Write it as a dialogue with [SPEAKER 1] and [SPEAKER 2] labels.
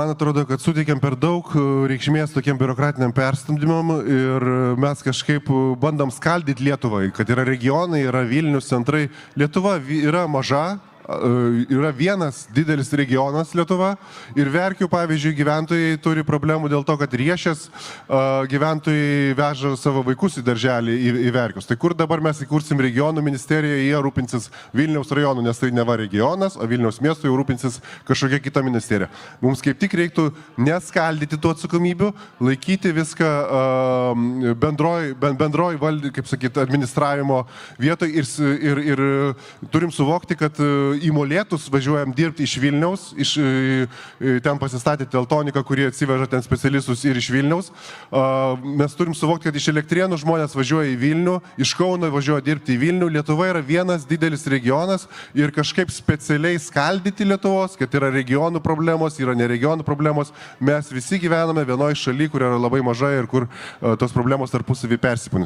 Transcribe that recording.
[SPEAKER 1] Man atrodo, kad suteikiam per daug reikšmės tokiem biurokratiniam perstumdymam ir mes kažkaip bandom skaldyti Lietuvą, kad yra regionai, yra Vilnius centrai. Lietuva yra maža, yra vienas didelis regionas Lietuva ir Verkių, pavyzdžiui, gyventojai turi problemų dėl to, kad Riešės gyventojai veža savo vaikus į darželį į Verkius. Tai kur dabar mes įkursim regionų ministeriją, jie rūpinsis Vilniaus rajonu, nes tai neva regionas, o Vilniaus miesto jau rūpinsis kažkokia kita ministerija. Mums kaip tik reiktų neskaldyti tų atsakomybių, laikyti viską bendroj valdį, kaip sakyti, administravimo vietoj ir turim suvokti, kad į Molėtus važiuojam dirbti iš Vilniaus, ten pasistatė Teltoniką, kurie atsiveža ten specialistus ir iš Vilniaus. Mes turim suvokti, kad iš Elektrėnų žmonės važiuoja į Vilnių, iš Kauno važiuoja dirbti į Vilnių. Lietuva yra vienas didelis regionas ir kažkaip specialiai skaldyti Lietuvos, kad yra regionų problemos, yra neregionų problemos. Mes visi gyvename vienoje šalyje, kur yra labai maža ir kur tos problemos tarpusavį persipynus.